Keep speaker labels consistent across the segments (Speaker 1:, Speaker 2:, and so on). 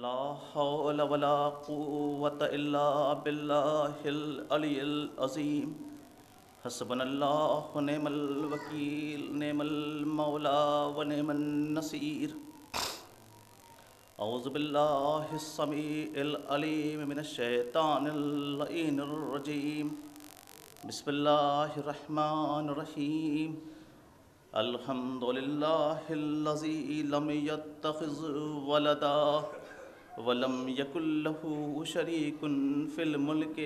Speaker 1: لا حول ولا قوة إلا بالله العلي العظيم حسبنا الله ونعم الوكيل نعم المولى ونعم النصير أعوذ بالله السميع العليم من الشيطان اللعين الرجيم بسم الله الرحمن الرحيم الحمد لله الذي لم يتخذ ولدا ولم يكن له شريك في الملك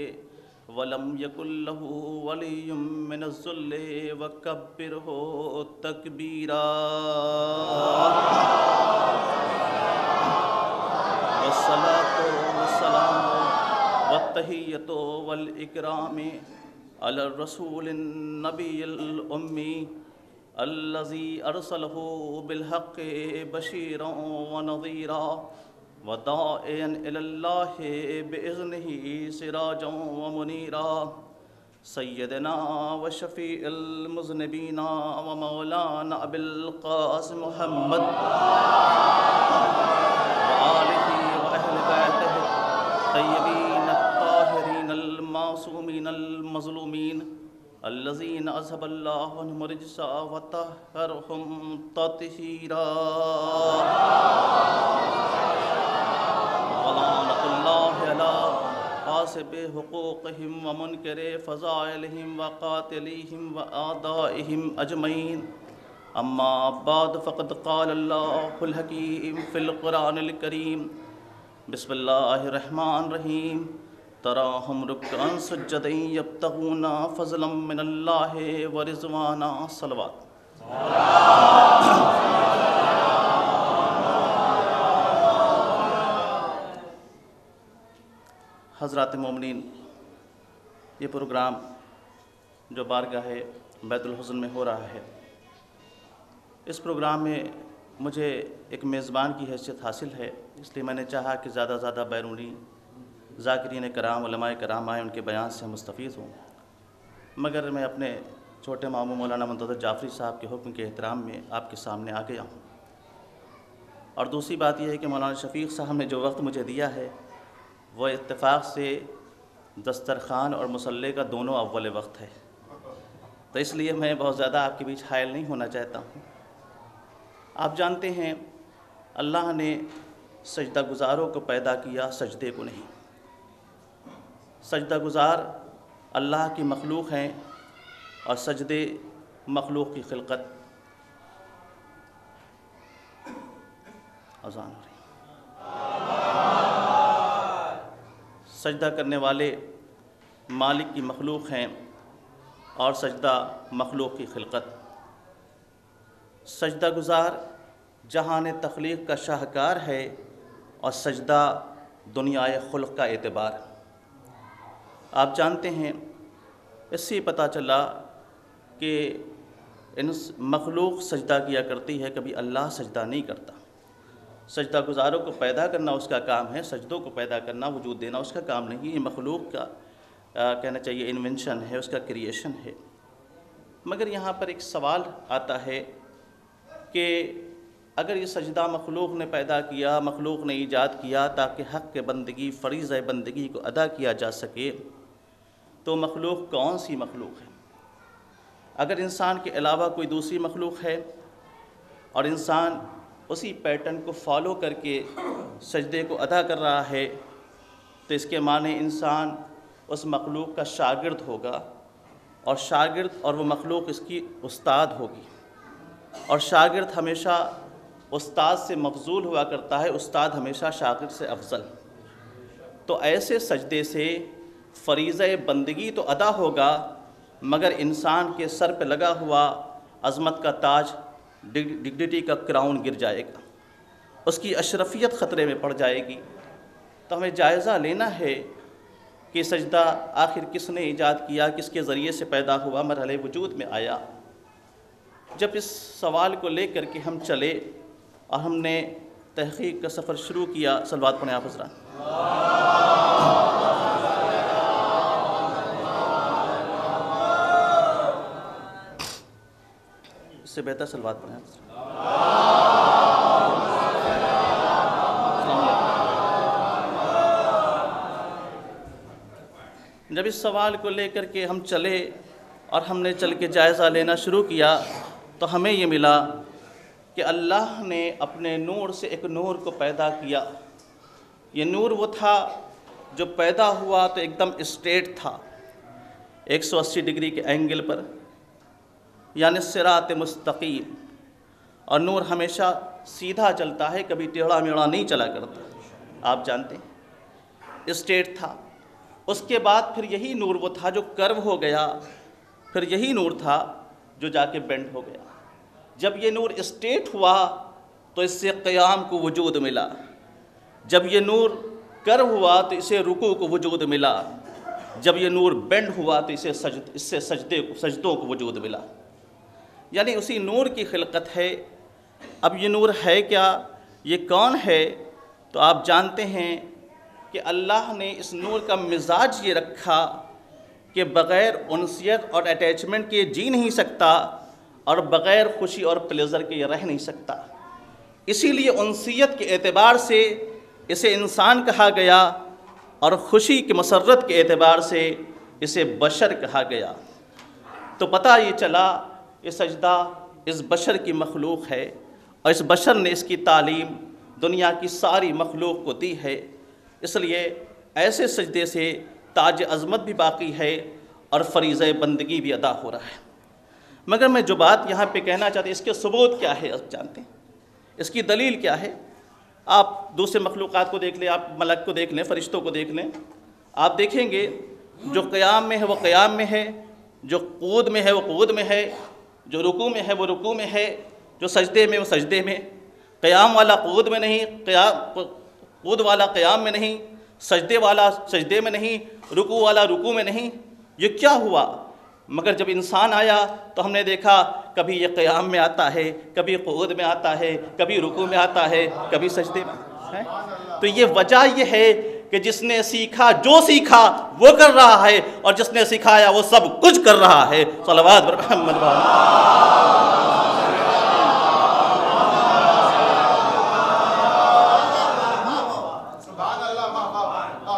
Speaker 1: ولم يكن له ولي من الذل وكبره تكبيرا والصلاة والسلام والتحية والإكرام على الرسول النبي الأمي الذي أرسله بالحق بشيرا ونذيرا وداعيا إلى الله بإذنه سراجا ومنيرا سيدنا وشفيع المذنبين ومولانا أبي القاسم محمد وآله وأهل بيته الطيبين الطاهرين المعصومين المظلومين الذين أذهب الله عنهم الرجس وطهرهم تطهيرا ولعنة الله على غاصب حقوقهم ومنكر فضائلهم وقاتليهم وأعدائهم أجمعين أما بعد فقد قال الله الحكيم في القرآن الكريم بسم الله الرحمن الرحيم تراهم ركعا سجدا يبتغون فضلا من الله ورضوانا صلوات حضرات مومنین، یہ پروگرام جو بارگاہ بیت الحزن میں ہو رہا ہے، اس پروگرام میں مجھے ایک میزبان کی حیثیت حاصل ہے، اس لیے میں نے چاہا کہ زیادہ زیادہ بیرونی ذاکرین کرام علماء کرام آئے، ان کے بیان سے مستفید ہوں، مگر میں اپنے چھوٹے ماموں مولانا منتظر جعفری صاحب کے حکم کے احترام میں آپ کے سامنے آ گیا ہوں۔ اور دوسری بات یہ ہے کہ مولانا شفیق صاحب نے جو وقت مجھے دیا ہے وہ اتفاق سے دسترخوان اور مصلی کا دونوں اول وقت ہے، تو اس لیے میں بہت زیادہ آپ کے بیچ حائل نہیں ہونا چاہتا ہوں۔ آپ جانتے ہیں اللہ نے سجدہ گزاروں کو پیدا کیا، سجدے کو نہیں۔ سجدہ گزار اللہ کی مخلوق ہیں اور سجدے مخلوق کی خلقت۔ اذان ہو رہی۔ سجدہ کرنے والے مالک کی مخلوق ہیں اور سجدہ مخلوق کی خلقت۔ سجدہ گزار جہان تخلیق کا شاہکار ہے اور سجدہ دنیائے خلق کا اعتبار۔ آپ جانتے ہیں، اس سے پتہ چلا کہ ان مخلوق سجدہ کیا کرتی ہے، کبھی اللہ سجدہ نہیں کرتا۔ سجدہ گزاروں کو پیدا کرنا اس کا کام ہے، سجدوں کو پیدا کرنا، وجود دینا اس کا کام نہیں۔ یہ مخلوق کا کہنا چاہیے انوینشن ہے، اس کا کریشن ہے۔ مگر یہاں پر ایک سوال آتا ہے کہ اگر یہ سجدہ مخلوق نے پیدا کیا، مخلوق نے ایجاد کیا تاکہ حق بندگی، فریضہ بندگی کو ادا کیا جا سکے، تو مخلوق کون سی مخلوق ہے؟ اگر انسان کے علاوہ کوئی دوسری مخلوق ہے اور انسان اسی پیٹرن کو فالو کر کے سجدے کو ادا کر رہا ہے، تو اس کے معنی انسان اس مخلوق کا شاگرد ہوگا، اور شاگرد اور وہ مخلوق اس کی استاد ہوگی، اور شاگرد ہمیشہ استاد سے مفضول ہوا کرتا ہے، استاد ہمیشہ شاگرد سے افضل۔ تو ایسے سجدے سے فریضہ بندگی تو ادا ہوگا، مگر انسان کے سر پہ لگا ہوا عظمت کا تاج، ڈگنیٹی کا کراؤن گر جائے گا، اس کی اشرفیت خطرے میں پڑ جائے گی۔ تو ہمیں جائزہ لینا ہے کہ سجدہ آخر کس نے ایجاد کیا، کس کے ذریعے سے پیدا ہوا، مرحلہ وجود میں آیا۔ جب اس سوال کو لے کر کے ہم چلے اور ہم نے تحقیق کا سفر شروع کیا، صلوات پڑھیں آپ حضرات۔ اس سے بہتر صلوات پڑھیں آپ حضرات۔ جب اس سوال کو لے کر کے ہم چلے اور ہم نے چل کے جائزہ لینا شروع کیا تو ہمیں یہ ملا کہ اللہ نے اپنے نور سے ایک نور کو پیدا کیا۔ یہ نور وہ تھا جو پیدا ہوا تو ایک دم اسٹریٹ تھا، 180 ڈگری کے اینگل پر، یعنی صراط مستقیم، اور نور ہمیشہ سیدھا چلتا ہے، کبھی ٹیڑھا میڑھا نہیں چلا کرتا، آپ جانتے ہیں، اسٹریٹ تھا۔ اس کے بعد پھر یہی نور وہ تھا جو کرو ہو گیا، پھر یہی نور تھا جو جا کے بینڈ ہو گیا۔ جب یہ نور اسٹریٹ ہوا تو اس سے قیام کو وجود ملا، جب یہ نور کرو ہوا تو اسے رکوع کو وجود ملا، جب یہ نور بینڈ ہوا تو اس سے سجدوں کو وجود ملا، یعنی اسی نور کی خلقت ہے۔ اب یہ نور ہے کیا، یہ کون ہے؟ تو آپ جانتے ہیں کہ اللہ نے اس نور کا مزاج یہ رکھا کہ بغیر انسیت اور اٹیچمنٹ کے جی نہیں سکتا، اور بغیر خوشی اور پلیزر کے یہ رہ نہیں سکتا۔ اسی لیے انسیت کے اعتبار سے اسے انسان کہا گیا، اور خوشی کی مسرت کے اعتبار سے اسے بشر کہا گیا۔ تو پتہ یہ چلا یہ سجدہ اس بشر کی مخلوق ہے، اور اس بشر نے اس کی تعلیم دنیا کی ساری مخلوق کو دی ہے، اس لیے ایسے سجدے سے تاج عظمت بھی باقی ہے اور فریضہ بندگی بھی ادا ہو رہا ہے۔ مگر میں جو بات یہاں پہ کہنا چاہتا ہوں، اس کے ثبوت کیا ہے آپ جانتے ہیں، اس کی دلیل کیا ہے؟ آپ دوسرے مخلوقات کو دیکھ لیں، آپ ملک کو دیکھ لیں، فرشتوں کو دیکھ لیں، آپ دیکھیں گے جو قیام میں ہے وہ قیام میں ہے، جو قعود میں ہے وہ قعود میں ہے، جو رکوع میں ہے وہ رکوع میں ہے، جو سجدے میں وہ سجدے میں۔ قیام والا قعود میں نہیں، قعود والا قیام میں نہیں، سجدے والا سجدے میں نہیں، رکوع والا رکوع میں نہیں۔ یہ کیا ہوا؟ مگر جب انسان آیا تو ہم نے دیکھا کبھی یہ قیام میں آتا ہے، کبھی قعود میں آتا ہے، کبھی رکوع میں آتا ہے، کبھی سجدے میں ہے۔ تو یہ وجہ یہ ہے کہ جس نے سیکھا، جو سیکھا وہ کر رہا ہے، اور جس نے سکھایا وہ سب کچھ کر رہا ہے۔ صلوات بر محمد۔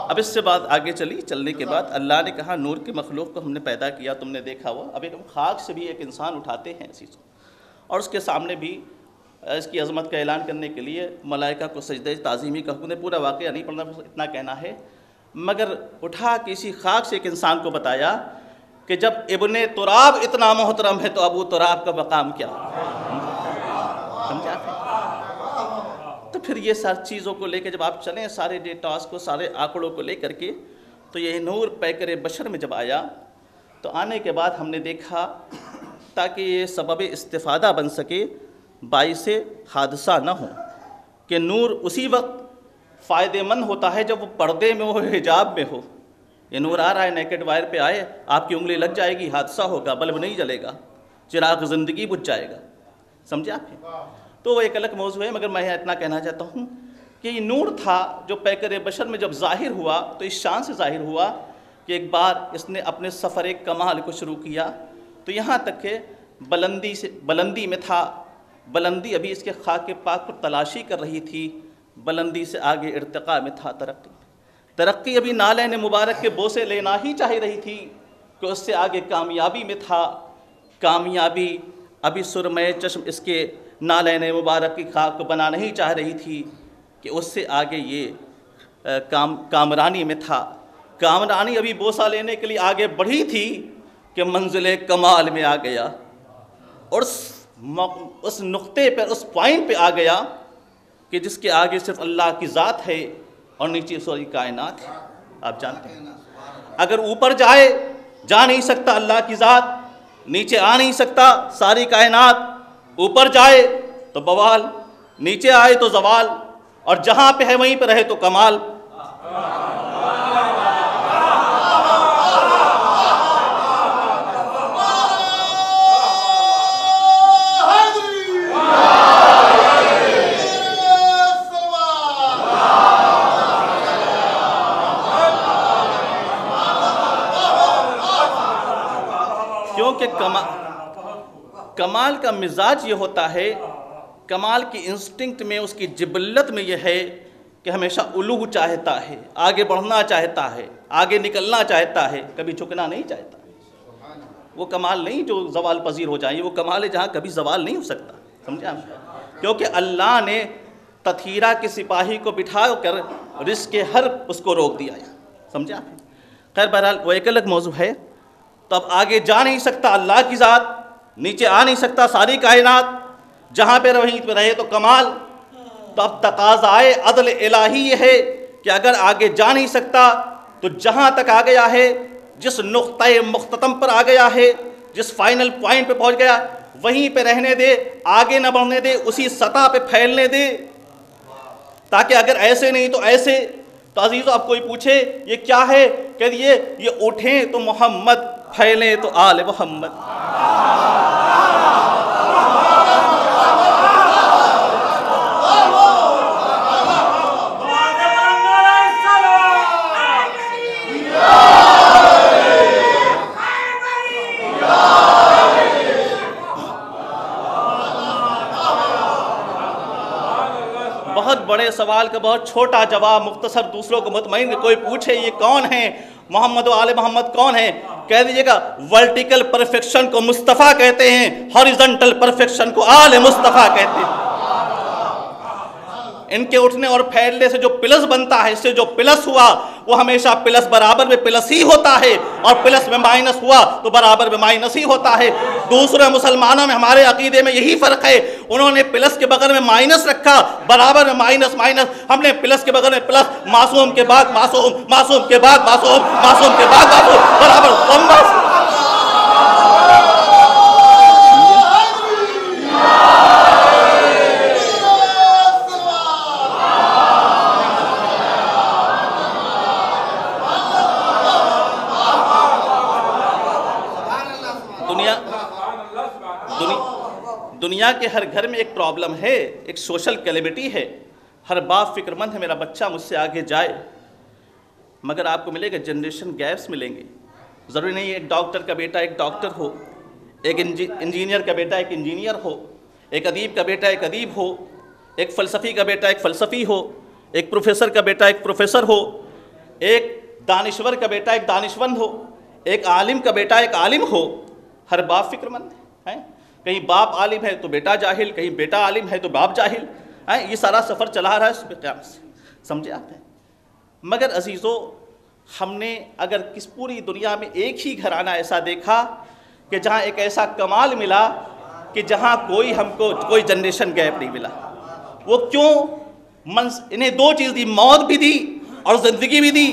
Speaker 1: اب اس سے بات آگے چلنے کے بعد اللہ نے کہا نور کے مخلوق کو ہم نے پیدا کیا، تم نے دیکھا وہ۔ اب ایک خاک سے بھی ایک انسان اٹھاتے ہیں اسی سے، اور اس کے سامنے بھی اس کی عظمت کا اعلان کرنے کے لیے ملائکہ کو سجدہ تعظیمی کا حکم ہے۔ پورا واقعہ نہیں پڑھنا، اتنا کہنا ہے، مگر اٹھا کے اسی خاک سے ایک انسان کو بتایا کہ جب ابن تراب اتنا محترم ہے تو ابو تراب کا مقام کیا؟ سمجھا؟ تو پھر یہ ساری چیزوں کو لے کے جب آپ چلیں، سارے ڈیٹاز کو، سارے آنکڑوں کو لے کر کے، تو یہ نور پیکر بشر میں جب آیا تو آنے کے بعد ہم نے دیکھا تاکہ یہ سبب استفادہ بن سکے، باعث حادثہ نہ ہو، کہ نور اسی وقت فائدہ مند ہوتا ہے جب وہ پردے میں ہو، حجاب میں ہو۔ یہ نور آ رہا ہے، نیکڈ وائر پہ آئے، آپ کی انگلی لگ جائے گی، حادثہ ہوگا، بلب نہیں جلے گا، چراغ زندگی بجھ جائے گا۔ سمجھے آپ؟ تو وہ ایک الگ موضوع ہے، مگر میں اتنا کہنا چاہتا ہوں کہ یہ نور تھا جو پیکر بشر میں جب ظاہر ہوا تو اس شان سے ظاہر ہوا کہ ایک بار اس نے اپنے سفر کمال کو شروع کیا، تو یہاں تک کہ بلندی میں تھا، بلندی ابھی اس کے خاک پاک پر تلاشی کر رہی تھی، بلندی سے آگے ارتقاء میں تھا، ترقی ابھی نالین مبارک کے بوسے لینا ہی چاہ رہی تھی کہ اس سے آگے کامیابی میں تھا، کامیابی ابھی سرمے چشم اس کے نالین مبارک کی خاک کو بنا نہیں چاہ رہی تھی کہ اس سے آگے یہ کامرانی میں تھا، کامرانی ابھی بوسہ لینے کے لیے آگے بڑھی تھی کہ منزل کمال میں آ گیا، اور اس نقطے پر، اس پوائنٹ پہ آ گیا کہ جس کے آگے صرف اللہ کی ذات ہے اور نیچے ساری کائنات ہے۔ آپ جانتے ہیں اگر اوپر جائے جا نہیں سکتا اللہ کی ذات، نیچے آ نہیں سکتا ساری کائنات، اوپر جائے تو بوال، نیچے آئے تو زوال، اور جہاں پہ ہے وہیں پہ رہے تو کمال۔ کیونکہ کمال کا مزاج یہ ہوتا ہے، کمال کی انسٹنکٹ میں، اس کی جبلت میں یہ ہے کہ ہمیشہ علو چاہتا ہے، آگے بڑھنا چاہتا ہے، آگے نکلنا چاہتا ہے، کبھی جھکنا نہیں چاہتا۔ وہ کمال نہیں جو زوال پذیر ہو جائیں، وہ کمال ہے جہاں کبھی زوال نہیں ہو سکتا، سمجھے آپ؟ کیونکہ اللہ نے تطہیرہ کے سپاہی کو بٹھا کر رزق کے ہر اس کو روک دیا ہے، سمجھے آپ؟ خیر بہرحال وہ ایک الگ موضوع ہے۔ تو اب آگے جا نہیں سکتا اللہ کی ذات، نیچے آ نہیں سکتا ساری کائنات، جہاں پہ وہیں پہ رہے تو کمال۔ تو اب تقاضائے عدل الہی یہ ہے کہ اگر آگے جا نہیں سکتا تو جہاں تک آ گیا ہے، جس نقطۂ مختتم پر آ گیا ہے، جس فائنل پوائنٹ پہ پہنچ گیا، وہیں پہ رہنے دے، آگے نہ بڑھنے دے، اسی سطح پہ پھیلنے دے، تاکہ اگر ایسے نہیں تو ایسے۔ تو عزیزو اب کوئی پوچھے یہ کیا ہے، کہ یہ اٹھیں تو محمد، پھیلیں تو آل محمد۔ بہت بڑے سوال کا بہت چھوٹا جواب، مختصر، دوسروں کو مطمئن۔ کوئی پوچھے یہ کون ہیں، محمد و آل محمد کون ہیں، کہہ دیجئے گا ورٹیکل پرفیکشن کو مصطفیٰ کہتے ہیں، ہاریزنٹل پرفیکشن کو آل مصطفیٰ کہتے ہیں۔ ان کے اٹھنے اور پھیلنے سے جو پلس بنتا ہے، اس سے جو پلس ہوا وہ ہمیشہ پلس برابر میں پلس ہی ہوتا ہے، اور پلس میں مائنس ہوا تو برابر میں مائنس ہی ہوتا ہے۔ دوسرے مسلمانوں میں ہمارے عقیدے میں یہی فرق ہے، انہوں نے پلس کے بغیر میں مائنس رکھا، برابر میں مائنس مائنس، ہم نے پلس کے بغیر میں پلس، معصوم کے بعد معصوم، معصوم کے بعد معصوم، معصوم کے بعد معصوم، برابر بس۔ دنیا کے ہر گھر میں ایک پرابلم ہے، ایک سوشل کیلیمٹی ہے۔ ہر باپ فکر مند ہے میرا بچہ مجھ سے آگے جائے، مگر آپ کو ملے گا جنریشن گیپس ملیں گے۔ ضروری نہیں ایک ڈاکٹر کا بیٹا ایک ڈاکٹر ہو، ایک انجینئر کا بیٹا ایک انجینئر ہو، ایک ادیب کا بیٹا ایک ادیب ہو، ایک فلسفی کا بیٹا ایک فلسفی ہو، ایک پروفیسر کا بیٹا ایک پروفیسر ہو، ایک دانشور کا بیٹا ایک دانشمند ہو، ایک عالم کا بیٹا ایک عالم ہو۔ ہر باپ فکر مند ہے، کہیں باپ عالم ہے تو بیٹا جاہل، کہیں بیٹا عالم ہے تو باپ جاہل، یہ سارا سفر چلا رہا ہے صبح قیامت سے، سمجھے آپ ہیں؟ مگر عزیزو ہم نے اگر کس پوری دنیا میں ایک ہی گھرانہ ایسا دیکھا کہ جہاں ایک ایسا کمال ملا کہ جہاں ہم کو کوئی جنریشن گیپ نہیں ملا۔ وہ کیوں؟ انہیں دو چیز دی، موت بھی دی اور زندگی بھی دی۔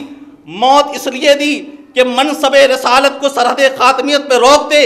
Speaker 1: موت اس لیے دی کہ منصب رسالت کو سرحد خاتمیت پہ روک دے،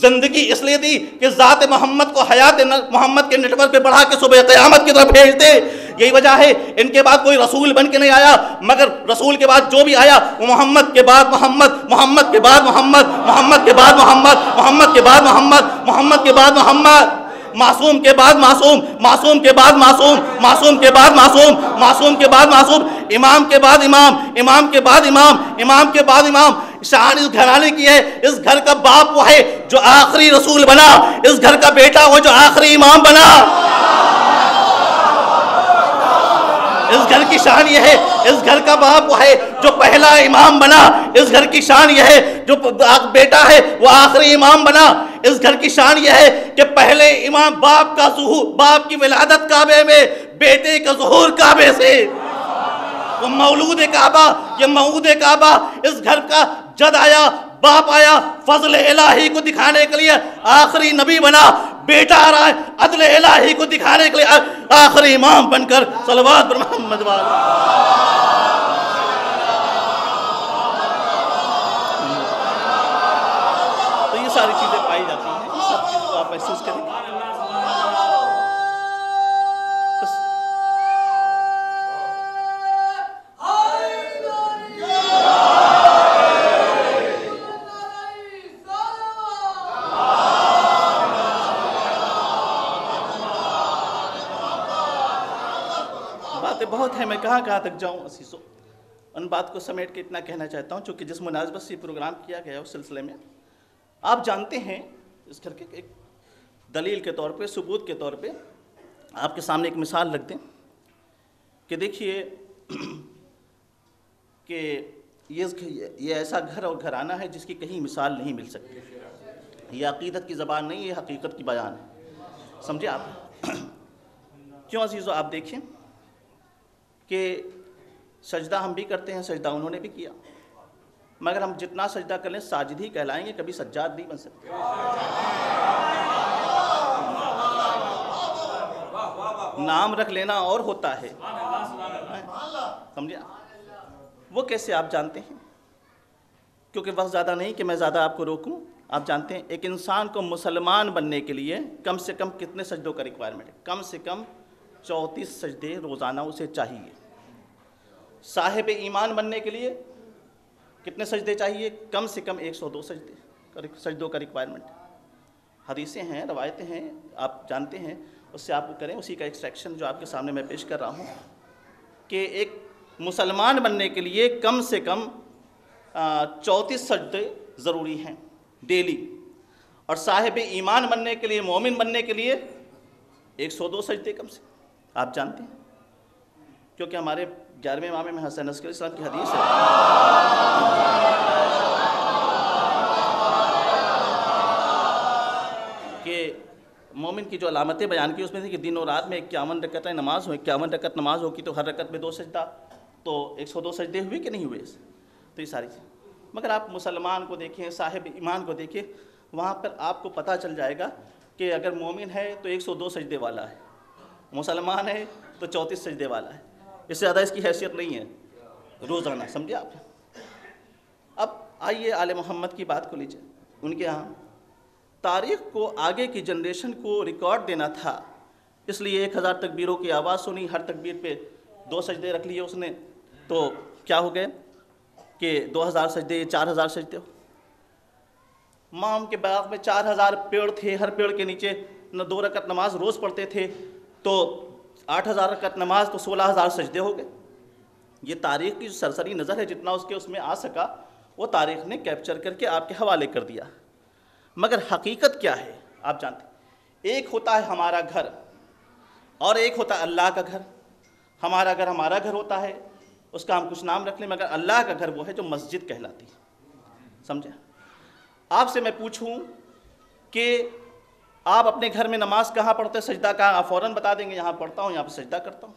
Speaker 1: زندگی اس لیے دی کہ ذات محمد کو حیات محمد کے نیٹ ورک پہ بڑھا کے صبح قیامت کی طرف بھیج دے۔ یہی وجہ ہے ان کے بعد کوئی رسول بن کے نہیں آیا، مگر رسول کے بعد جو بھی آیا وہ محمد کے بعد محمد، محمد کے بعد محمد، محمد کے بعد محمد، محمد کے بعد محمد، محمد کے بعد محمد، معصوم کے بعد معصوم، معصوم کے بعد معصوم، معصوم کے بعد معصوم، معصوم کے بعد معصوم، امام کے بعد امام، امام کے بعد امام، امام کے بعد امام۔ شان اس گھرانے کی ہے، اس گھر کا باپ وہ ہے جو آخری رسول بنا، اس گھر کا بیٹا وہ جو آخری امام بنا۔ اس گھر کی شان یہ ہے، اس گھر کا باپ وہ ہے جو پہلا امام بنا، اس گھر کی شان یہ ہے جو بیٹا ہے وہ آخری امام بنا۔ اس گھر کی شان یہ ہے کہ پہلے امام باپ کا ظہور، باپ کی ولادت کعبے میں، بیٹے کا ظہور کعبے سے۔ وہ مولود کعبہ، یہ موعود کعبہ، اس گھر کا جد آیا، باپ آیا، فضل الہی کو دکھانے کے لیے آخری نبی بنا، بیٹا آ رہا ہے عدل الہی کو دکھانے کے لیے آخری امام بن کر صلوات پر محمد والا۔ تو یہ ساری چیزیں پائی جاتی ہیں، یہ سب چیزیں آپ محسوس کریں۔ بہت ہے، میں کہاں تک جاؤں عزیزو، ان بات کو سمیٹ کے اتنا کہنا چاہتا ہوں چونکہ جس مناسبت سے یہ پروگرام کیا گیا اس سلسلے میں آپ جانتے ہیں، اس گھر کے ایک دلیل کے طور پہ، ثبوت کے طور پہ آپ کے سامنے ایک مثال رکھ دیں کہ دیکھیے کہ یہ ایسا گھر اور گھرانہ ہے جس کی کہیں مثال نہیں مل سکتی. یہ عقیدت کی زبان نہیں، یہ حقیقت کی بیان ہے. سمجھے آپ؟ کیوں عزیزو؟ آپ دیکھیں کہ سجدہ ہم بھی کرتے ہیں، سجدہ انہوں نے بھی کیا، مگر ہم جتنا سجدہ کر لیں ساجد ہی کہلائیں گے، کبھی سجاد نہیں بن سکتے. نام رکھ لینا اور ہوتا ہے. سمجھے؟ وہ کیسے آپ جانتے ہیں؟ کیونکہ وقت زیادہ نہیں کہ میں زیادہ آپ کو روکوں. آپ جانتے ہیں ایک انسان کو مسلمان بننے کے لیے کم سے کم کتنے سجدوں کا ریکوائرمنٹ ہے؟ کم سے کم 34 سجدے روزانہ اسے چاہیے. صاحب ایمان بننے کے لیے کتنے سجدے چاہیے؟ کم سے کم 102 سجدوں کا ریکوائرمنٹ ہے. حدیثیں ہیں، روایتیں ہیں، آپ جانتے ہیں، اس سے آپ کریں. اسی کا ایکسٹریکشن جو آپ کے سامنے میں پیش کر رہا ہوں کہ ایک مسلمان بننے کے لیے کم سے کم 34 سجدے ضروری ہیں ڈیلی، اور صاحب ایمان بننے کے لیے، مومن بننے کے لیے 102 سجدے کم سے. آپ جانتے ہیں کیونکہ ہمارے 11ویں امام میں حسن عسکری السلام کی حدیث ہے کہ مومن کی جو علامتیں بیان کی اس میں سے کہ دن و رات میں 51 رکعتیں نماز ہو، 51 رکعت نماز ہوگی تو ہر رکعت میں 2 سجدہ، تو 102 سجدے ہوئے کہ نہیں ہوئے؟ تو یہ ساری چیزیں. مگر آپ مسلمان کو دیکھیں، صاحب ایمان کو دیکھیں، وہاں پر آپ کو پتہ چل جائے گا کہ اگر مومن ہے تو 102 سجدے والا ہے، مسلمان ہے تو 34 سجدے والا ہے. اس سے زیادہ اس کی حیثیت نہیں ہے روزانہ. سمجھے آپ؟ اب آئیے آل محمد کی بات کو لیجیے. ان کے ہاں تاریخ کو، آگے کی جنریشن کو ریکارڈ دینا تھا، اس لیے 1000 تکبیروں کی آواز سنی، ہر تکبیر پہ 2 سجدے رکھ لیے اس نے، تو کیا ہو گئے کہ 2000 سجدے، 4000 سجدے ہو. مام کے باغ میں 4000 پیڑ تھے، ہر پیڑ کے نیچے 2 رکعت نماز روز پڑھتے تھے، تو 8000 رکعت نماز تو 16000 سجدے ہو گئے. یہ تاریخ کی جو سرسری نظر ہے، جتنا اس میں آ سکا وہ تاریخ نے کیپچر کر کے آپ کے حوالے کر دیا. مگر حقیقت کیا ہے آپ جانتے ہیں؟ ایک ہوتا ہے ہمارا گھر اور ایک ہوتا ہے اللہ کا گھر. ہمارا گھر ہمارا گھر ہوتا ہے، اس کا ہم کچھ نام رکھ لیں، مگر اللہ کا گھر وہ ہے جو مسجد کہلاتی ہے. سمجھے؟ آپ سے میں پوچھوں کہ آپ اپنے گھر میں نماز کہاں پڑھتے، سجدہ کہاں؟ آپ فوراً بتا دیں گے یہاں پڑھتا ہوں، یہاں پہ سجدہ کرتا ہوں.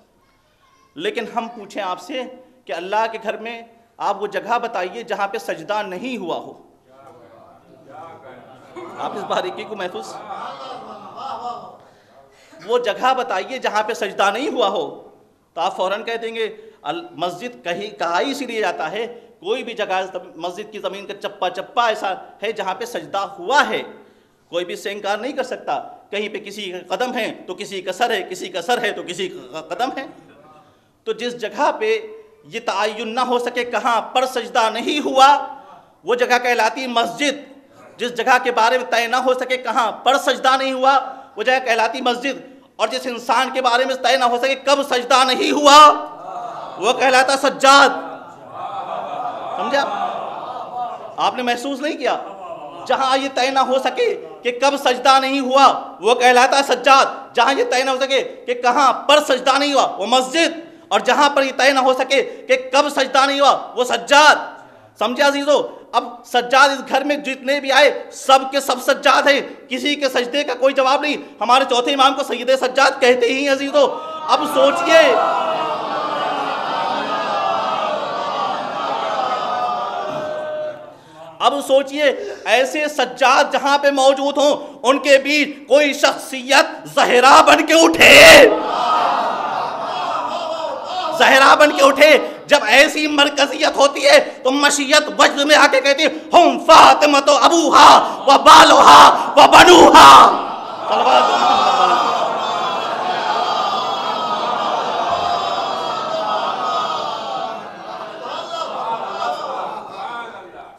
Speaker 1: لیکن ہم پوچھیں آپ سے کہ اللہ کے گھر میں آپ وہ جگہ بتائیے جہاں پہ سجدہ نہیں ہوا ہو. آپ اس باریکی کو محفوظ، وہ جگہ بتائیے جہاں پہ سجدہ نہیں ہوا ہو، تو آپ فوراً کہہ دیں گے مسجد کہا ہی اسی لیے جاتا ہے، کوئی بھی جگہ مسجد کی زمین کا چپا چپا ایسا ہے جہاں پہ سجدہ ہوا ہے، کوئی بھی اس سے انکار نہیں کر سکتا. کہیں پہ کسی کا قدم ہے تو کسی کا سر ہے، کسی کا سر ہے تو کسی کا قدم ہے. تو جس جگہ پہ یہ تعین نہ ہو سکے کہاں پر سجدہ نہیں ہوا، وہ جگہ کہلاتی مسجد. جس جگہ کے بارے میں طے نہ ہو سکے کہاں پر سجدہ نہیں ہوا، وہ جگہ کہلاتی مسجد. اور جس انسان کے بارے میں طے نہ ہو سکے کب سجدہ نہیں ہوا، وہ کہلاتا سجاد. سمجھے آپ نے محسوس نہیں کیا؟ جہاں یہ طے نہ ہو سکے کہ کب سجدہ نہیں ہوا وہ کہلاتا سجاد، جہاں یہ طے نہ ہو سکے کہ کہاں پر سجدہ نہیں ہوا وہ مسجد، اور جہاں پر یہ طے نہ ہو سکے کہ کب سجدہ نہیں ہوا وہ سجاد. سمجھے عزیزو؟ اب سجاد اس گھر میں جتنے بھی آئے سب کے سب سجاد ہیں، کسی کے سجدے کا کوئی جواب نہیں. ہمارے چوتھے امام کو سید سجاد کہتے ہی ہیں عزیزو. اب سوچئے، اب سوچئے ایسے سجاد جہاں پہ موجود ہوں ان کے بیچ کوئی شخصیت زہرا بن کے اٹھے، زہرا بن کے اٹھے. جب ایسی مرکزیت ہوتی ہے تو مشیت وجد میں آ کے کہتی ہے ہم فاطمہ تو ابوہا و بالوہا و بنوہا.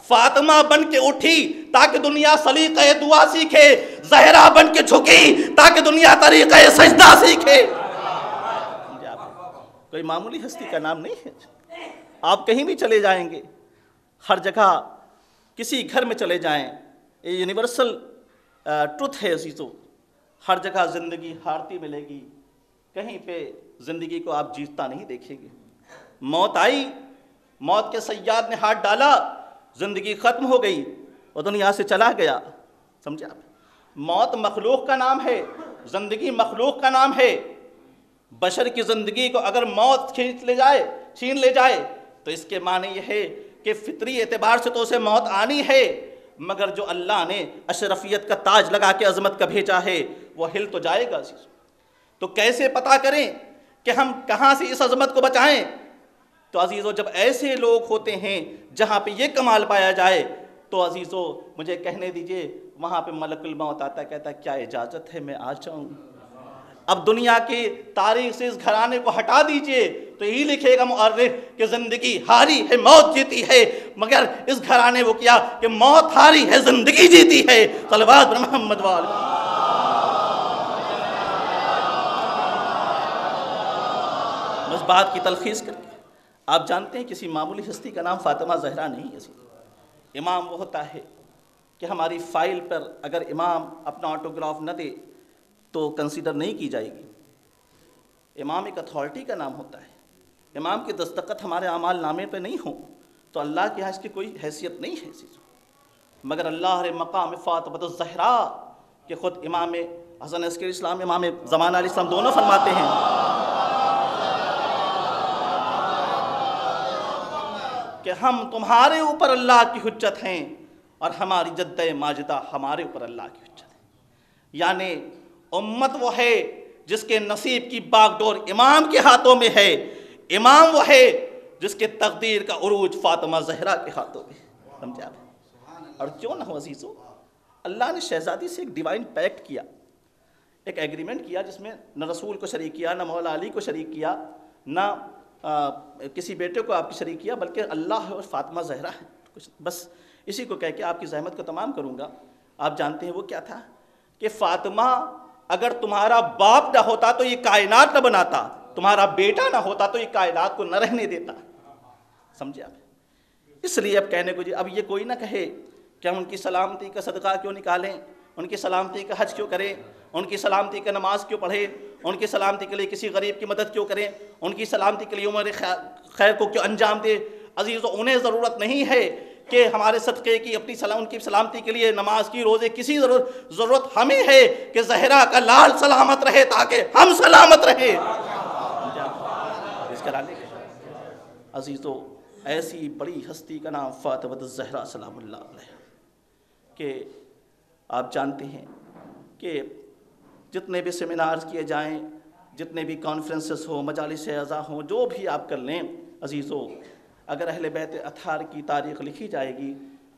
Speaker 1: فاطمہ بن کے اٹھی تاکہ دنیا سلیقہ دعا سیکھے، زہرا بن کے جھکی تاکہ دنیا طریقہ سجدہ سیکھے. کوئی معمولی ہستی کا نام نہیں ہے. آپ کہیں بھی چلے جائیں گے، ہر جگہ کسی گھر میں چلے جائیں، یہ یونیورسل ٹروتھ ہے عزیزو. ہر جگہ زندگی ہارتی ملے گی، کہیں پہ زندگی کو آپ جیتتا نہیں دیکھیں گے. موت آئی، موت کے صیاد نے ہاتھ ڈالا، زندگی ختم ہو گئی، وہ دنیا سے چلا گیا. سمجھے آپ؟ موت مخلوق کا نام ہے، زندگی مخلوق کا نام ہے. بشر کی زندگی کو اگر موت چھین لے جائے تو اس کے معنی یہ ہے کہ فطری اعتبار سے تو اسے موت آنی ہے، مگر جو اللہ نے اشرفیت کا تاج لگا کے عظمت کا بھیجا ہے وہ ہل تو جائے گا. تو کیسے پتہ کریں کہ ہم کہاں سے اس عظمت کو بچائیں؟ تو عزیزو جب ایسے لوگ ہوتے ہیں جہاں پہ یہ کمال پایا جائے تو عزیزو مجھے کہنے دیجئے وہاں پہ ملک الموت آتا ہے، کہتا ہے کیا اجازت ہے میں آ جاؤں؟ اب دنیا کی تاریخ سے اس گھرانے کو ہٹا دیجئے تو یہی لکھے گا مؤرخ کہ زندگی ہاری ہے موت جیتی ہے، مگر اس گھرانے وہ کیا کہ موت ہاری ہے زندگی جیتی ہے. صلوات بر محمد وآلہ. اس بات کی تلخیص کر کے آپ جانتے ہیں کسی معمولی ہستی کا نام فاطمہ زہرا نہیں ہے. امام وہ ہوتا ہے کہ ہماری فائل پر اگر امام اپنا آٹوگراف نہ دے تو کنسیڈر نہیں کی جائے گی. امام ایک اتھارٹی کا نام ہوتا ہے. امام کی دستخط ہمارے اعمال نامے پہ نہیں ہوں تو اللہ کے یہاں اس کی کوئی حیثیت نہیں ہے. مگر اللہ رے مقام فاطمہ الزہرا کہ خود امام حسن عسکری اسلام، امام زمانہ علیہ السلام دونوں فرماتے ہیں کہ ہم تمہارے اوپر اللہ کی حجت ہیں اور ہماری جدہ ماجدہ ہمارے اوپر اللہ کی حجت ہے. یعنی امت وہ ہے جس کے نصیب کی باغ ڈور امام کے ہاتھوں میں ہے، امام وہ ہے جس کے تقدیر کا عروج فاطمہ زہرا کے ہاتھوں میں. سمجھا؟ اور کیوں نہ ہو عزیزو، اللہ نے شہزادی سے ایک ڈیوائن پیکٹ کیا، ایک ایگریمنٹ کیا جس میں نہ رسول کو شریک کیا، نہ مولا علی کو شریک کیا، نہ کسی بیٹے کو آپ کی شریک کیا، بلکہ اللہ اور فاطمہ زہرا ہے. بس اسی کو کہہ کے آپ کی زحمت کو تمام کروں گا. آپ جانتے ہیں وہ کیا تھا کہ فاطمہ اگر تمہارا باپ نہ ہوتا تو یہ کائنات نہ بناتا، تمہارا بیٹا نہ ہوتا تو یہ کائنات کو نہ رہنے دیتا. سمجھے آپ؟ اس لیے اب کہنے کو اب یہ کوئی نہ کہے کہ ہم ان کی سلامتی کا صدقہ کیوں نکالیں، ان کی سلامتی کا حج کیوں کریں، ان کی سلامتی کا نماز کیوں پڑھیں، ان کی سلامتی کے لیے کسی غریب کی مدد کیوں کریں، ان کی سلامتی کے لیے عمر خیر کو کیوں انجام دے. عزیزو انہیں ضرورت نہیں ہے کہ ہمارے صدقے کی، اپنی ان کی سلامتی کے لیے نماز کی، روزے کسی ضرورت ہمیں ہے کہ زہرا کا لال سلامت رہے تاکہ ہم سلامت رہیں. اس کرانے کے عزیزو ایسی بڑی ہستی کا نام فاطمہ الزہرا سلام اللہ علیہ کہ آپ جانتے ہیں کہ جتنے بھی سیمینارز کیے جائیں، جتنے بھی کانفرنسز ہوں، مجالس اعزاء ہوں، جو بھی آپ کر لیں عزیزو، اگر اہل بیت اطہار کی تاریخ لکھی جائے گی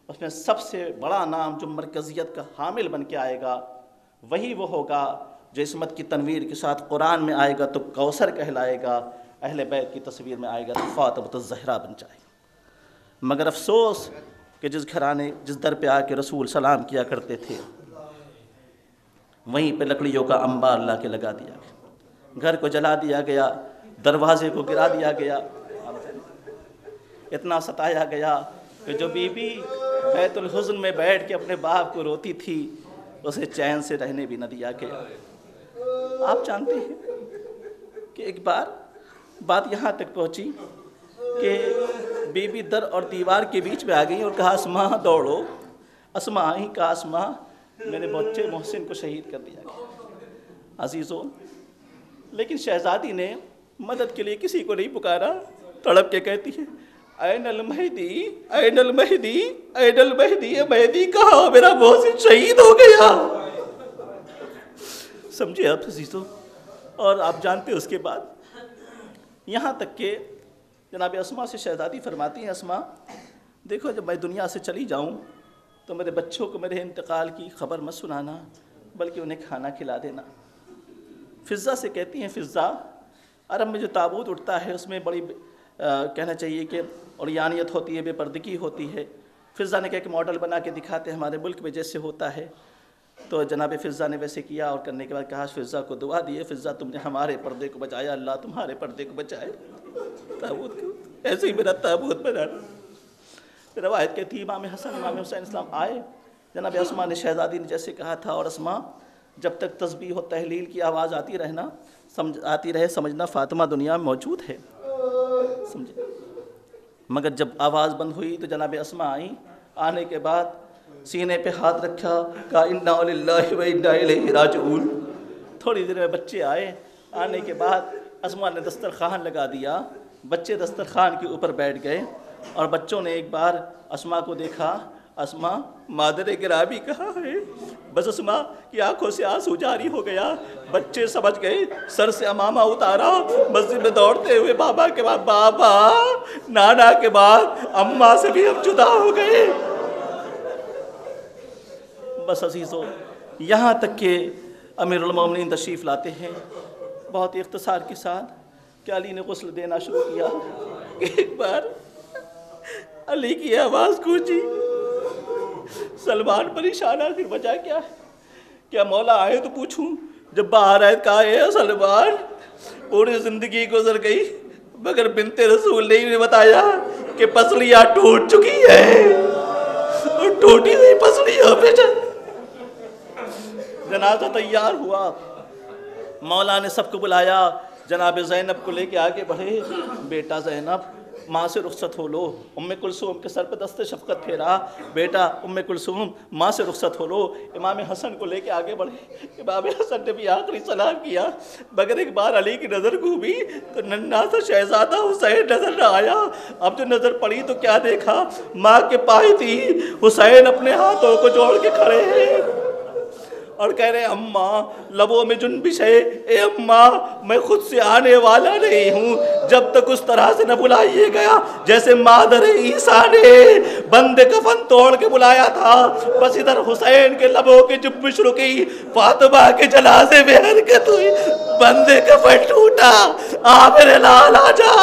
Speaker 1: اس میں سب سے بڑا نام جو مرکزیت کا حامل بن کے آئے گا وہی وہ ہوگا جو عصمت کی تنویر کے ساتھ قرآن میں آئے گا تو کوثر کہلائے گا، اہل بیت کی تصویر میں آئے گا تو فاطمہ الزہرا بن جائے گا. مگر افسوس کہ جس در پہ آ کے رسول سلام کیا کرتے تھے وہیں پہ لکڑیوں کا انبار لا کے لگا دیا گیا، گھر کو جلا دیا گیا، دروازے کو گرا دیا گیا، اتنا ستایا گیا کہ جو بی بی بیت الحزن میں بیٹھ کے اپنے باپ کو روتی تھی اسے چین سے رہنے بھی نہ دیا گیا. آپ جانتے ہیں کہ ایک بار بات یہاں تک پہنچی کہ بی بی در اور دیوار کے بیچ میں آ گئی اور کہا اسماء دوڑو، اسماء آئی، کہا اسماء میرے بچے محسن کو شہید کر دیا گیا. عزیزو لیکن شہزادی نے مدد کے لیے کسی کو نہیں پکارا، تڑپ کے کہتی ہے این المہدی، این المہدی، این المہدی، مہدی کہا میرا محسن شہید ہو گیا. سمجھے آپ عزیزو؟ اور آپ جانتے اس کے بعد یہاں تک کہ جناب اسماء سے شہزادی فرماتی ہیں اسماء دیکھو جب میں دنیا سے چلی جاؤں تو میرے بچوں کو میرے انتقال کی خبر مت سنانا بلکہ انہیں کھانا کھلا دینا. فضہ سے کہتی ہیں فضہ عرب میں جو تابوت اٹھتا ہے اس میں بڑی کہنا چاہیے کہ عریانیت ہوتی ہے، بے پردگی ہوتی ہے. فضہ نے کہا کہ ماڈل بنا کے دکھاتے ہیں ہمارے ملک میں جیسے ہوتا ہے. تو جناب فضہ نے ویسے کیا اور کرنے کے بعد کہا فضہ کو دعا دیے فضہ تم نے ہمارے پردے کو بچایا، اللہ تمہارے پردے کو بچائے. تابوت کو ایسے ہی میرا تابوت بنانا. روایت کہتی امام حسن امام حسین اسلام آئے، جناب اسماء نے شہزادی نے جیسے کہا تھا اور اسماء جب تک تسبیح و تحلیل کی آواز آتی رہے سمجھنا فاطمہ دنیا میں موجود ہے. سمجھے مگر جب آواز بند ہوئی تو جناب اسما آئیں، آنے کے بعد سینے پہ ہاتھ رکھا، کہا انا للہ و انا الیہ راجعون۔ تھوڑی دیر میں بچے آئے، آنے کے بعد اسما نے دسترخوان لگا دیا، بچے دسترخوان کے اوپر بیٹھ گئے اور بچوں نے ایک بار اسما کو دیکھا، اسما مادر گرامی کہاں ہے؟ بس اسما کی آنکھوں سے آنسو جاری ہو گیا۔ بچے سمجھ گئے، سر سے امامہ اتارا، مسجد میں دوڑتے ہوئے بابا کے بعد بابا، نانا کے بعد اماں سے بھی ہم جدا ہو گئے۔ بس عزیزو، یہاں تک کہ امیر المومنین تشریف لاتے ہیں بہت اختصار کے ساتھ کہ علی نے غسل دینا شروع کیا کہ ایک بار علی کی آواز گونجی، سلمان پریشان، آخر وجہ کیا ہے؟ کیا مولا آئے تو پوچھوں؟ جب باہر آئے کہا ہے سلمان پوری زندگی گزر گئی مگر بنت رسول نے انہیں بتایا کہ پسلیاں ٹوٹ چکی ہے، اور ٹوٹی ہوئی پسلیاں پہ جنازہ تیار ہوا، مولا نے سب کو بلایا، جناب زینب کو لے کے آگے بڑھے، بیٹا زینب ماں سے رخصت ہو لو۔ ام کلثوم کے سر پہ دست شفقت پھیرا، بیٹا ام کلثوم ماں سے رخصت ہو لو۔ امام حسن کو لے کے آگے بڑھے، امام حسن نے بھی آخری سلام کیا، مگر ایک بار علی کی نظر گھومی تو ننھا سا شہزادہ حسین نظر نہ آیا۔ اب جو نظر پڑی تو کیا دیکھا، ماں کے پائے تھی، حسین اپنے ہاتھوں کو جوڑ کے کھڑے ہیں اور کہہ رہے اماں لبوں میں جنبش ہے، اے اماں میں خود سے آنے والا نہیں ہوں جب تک اس طرح سے نہ بلائیے گیا جیسے مادر عیسیٰ نے بند کفن توڑ کے بلایا تھا۔ بس ادھر حسین کے لبوں کی جنبش رکی، فاطمہ کے جنازے میں حرکت ہوئی، بند کفن ٹوٹا، آ میرے لال آ جا۔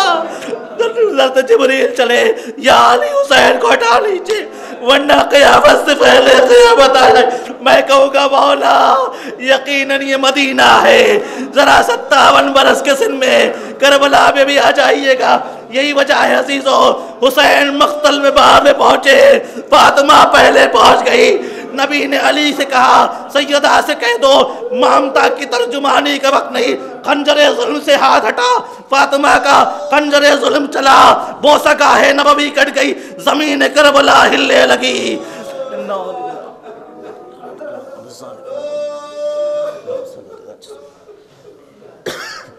Speaker 1: حضرت جبریل چلے، یا علی حسین کو ہٹا لیجئے ورنہ قیامت سے پہلے قیامت آ جائے۔ میں کہوں گا مولا یقیناً یہ مدینہ ہے، ذرا 57 برس کے سن میں کربلا میں بھی آ جائیے گا۔ یہی وجہ ہے عزیزو، حسین مقتل میں بعد میں پہنچے، فاطمہ پہلے پہنچ گئی۔ نبی نے علی سے کہا سیدہ سے کہہ دو مامتا کی ترجمانی کا وقت نہیں، خنجر ظلم سے ہاتھ ہٹا۔ فاطمہ کا خنجر ظلم چلا، بوسہ گاہ نبوی کٹ گئی، زمین کربلا ہلنے لگی۔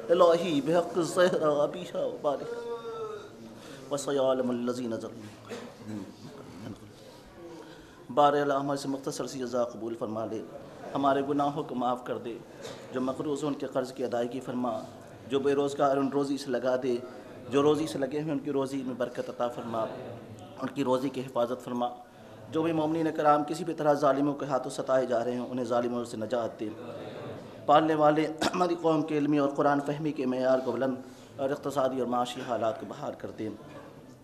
Speaker 1: الہی بحق الزہرہ ابیہا وبارکہ وسیعلم الذین ظلموا۔ بار اللہ ہمارے سے مختصر سی جزا قبول فرما لے، ہمارے گناہوں کو معاف کر دے، جو مقروض ان کے قرض کی ادائیگی فرما، جو بے روزگار ان روزی سے لگا دے، جو روزی سے لگے ہوئے ان کی روزی میں برکت عطا فرما، ان کی روزی کی حفاظت فرما۔ جو بھی مومنین کرام کسی بھی طرح ظالموں کے ہاتھوں ستائے جا رہے ہیں انہیں ظالموں سے نجات دے۔ پالنے والے ہماری قوم کے علمی اور قرآن فہمی کے معیار کو بلند اور اقتصادی اور معاشی حالات کو بحال کر دے۔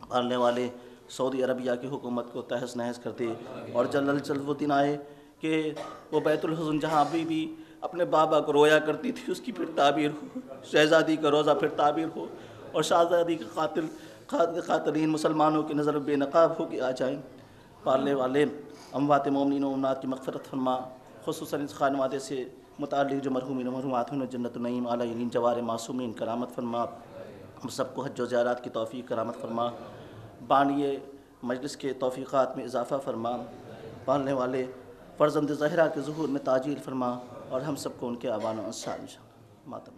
Speaker 1: پالنے والے سعودی عربیہ کی حکومت کو تہس نہس کر دے، اور جلد جلد وہ دن آئے کہ وہ بیت الحزن جہاں ابھی بھی اپنے بابا کو رویا کرتی تھی اس کی پھر تعبیر ہو، شہزادی کا روزہ پھر تعبیر ہو، اور شہزادی کے قاتلین مسلمانوں کی نظر بے نقاب ہو کے آ جائیں۔ پالنے والے اموات مومنین و مومنات کی مغفرت فرما، خصوصاً اس خانوادے سے متعلق جو مرحومین و مرحومات ہیں جنت النعیم علیہم جوار معصومین کرامت فرما، ہم سب کو حج و زیارات کی توفیق کرامت فرما، بانی مجلس کے توفیقات میں اضافہ فرما، پالنے والے فرزند زہرا کے ظہور میں تاجیل فرما، اور ہم سب کو ان کے آبان و انصار ماتم